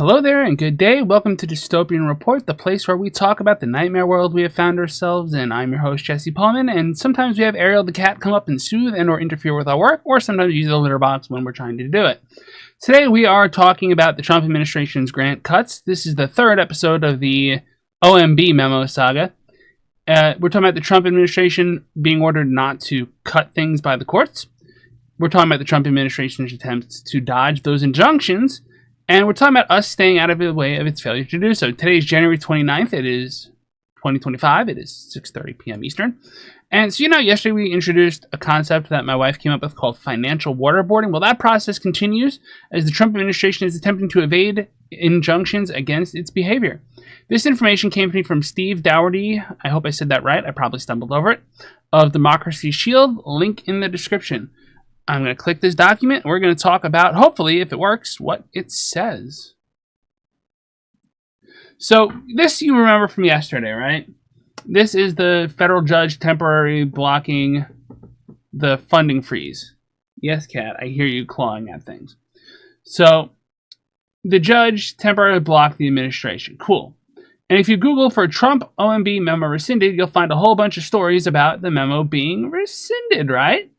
Hello there and good day. Welcome to Dystopian Report, the place where we talk about the nightmare world we have found ourselves in. I'm your host, Jesse Pullman, and sometimes we have Ariel the cat come up and soothe and or interfere with our work, or sometimes use the litter box when we're trying to do it. Today we are talking about the Trump administration's grant cuts. This is the third episode of the OMB memo saga. We're talking about the Trump administration being ordered not to cut things by the courts. We're talking about the Trump administration's attempts to dodge those injunctions. And we're talking about us staying out of the way of its failure to do so. Today is January 29th. It is 2025. It is 6:30 p.m. Eastern. And so, yesterday we introduced a concept that my wife came up with called financial waterboarding. Well, that process continues as the Trump administration is attempting to evade injunctions against its behavior. This information came to me from Steve Dougherty. I hope I said that right. I probably stumbled over it. Of Democracy Shield. Link in the description. I'm going to click this document, and we're going to talk about, hopefully, if it works, what it says. So, this you remember from yesterday, right? This is the federal judge temporarily blocking the funding freeze. Yes, Cat, I hear you clawing at things. So, the judge temporarily blocked the administration. Cool. And if you Google for Trump OMB memo rescinded, you'll find a whole bunch of stories about the memo being rescinded, right?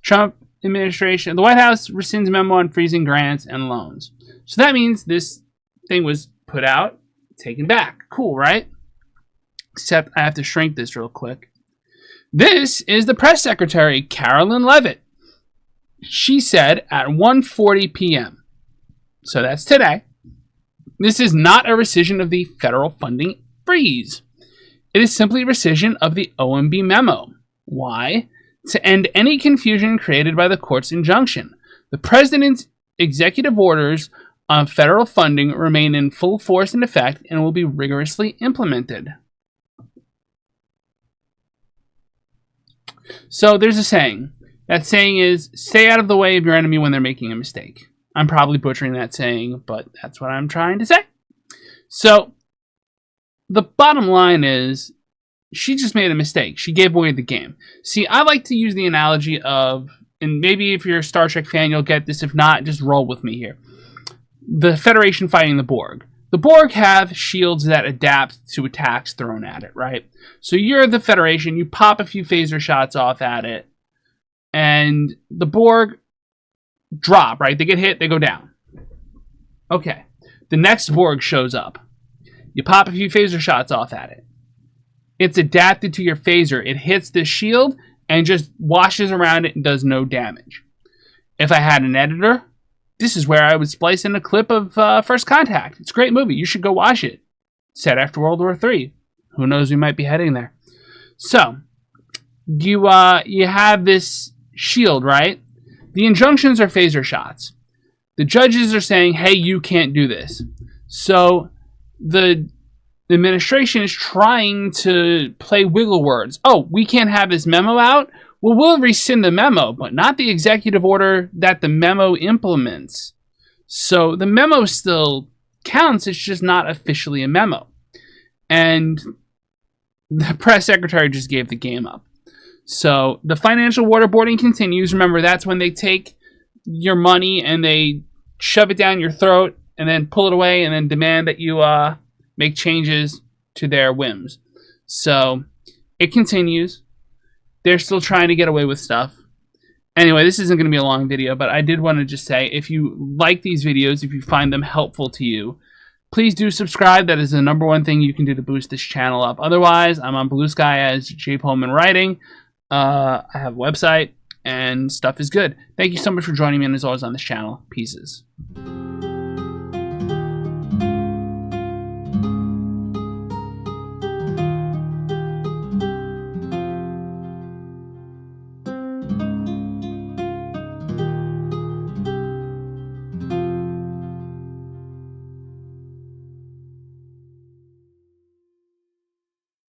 Trump administration, the White House rescinds memo on freezing grants and loans. So that means this thing was put out, taken back. Cool, right? Except I have to shrink this real quick. This is the press secretary, Carolyn Leavitt. She said at 1:40 p.m. So that's today. This is not a rescission of the federal funding freeze. It is simply a rescission of the OMB memo. Why? To end any confusion created by the court's injunction. The president's executive orders on federal funding remain in full force and effect and will be rigorously implemented. So there's a saying. That saying is, stay out of the way of your enemy when they're making a mistake. I'm probably butchering that saying, but that's what I'm trying to say. So the bottom line is, she just made a mistake. She gave away the game. See, I like to use the analogy of, and maybe if you're a Star Trek fan, you'll get this. If not, just roll with me here. The Federation fighting the Borg. The Borg have shields that adapt to attacks thrown at it, right? So you're the Federation. You pop a few phaser shots off at it, and the Borg drop, right? They get hit, they go down. Okay. The next Borg shows up. You pop a few phaser shots off at it. It's adapted to your phaser. It hits the shield and just washes around it and does no damage. If I had an editor, this is where I would splice in a clip of First Contact. It's a great movie. You should go watch it. Set after World War III. Who knows, we might be heading there. So, you have this shield, right? The injunctions are phaser shots. The judges are saying, hey, you can't do this. So, the administration is trying to play wiggle words. Oh, we can't have this memo out? Well, we'll rescind the memo, but not the executive order that the memo implements. So the memo still counts, it's just not officially a memo. And the press secretary just gave the game up. So the financial waterboarding continues. Remember, that's when they take your money and they shove it down your throat and then pull it away and then demand that you make changes to their whims. So it continues. They're still trying to get away with stuff. Anyway, this isn't going to be a long video, but I did want to just say, if you like these videos, if you find them helpful to you, please do subscribe. That is the number one thing you can do to boost this channel up. Otherwise, I'm on Blue Sky as J. Pullman Writing. I have a website, and stuff is good. Thank you so much for joining me, and as always on this channel, pieces.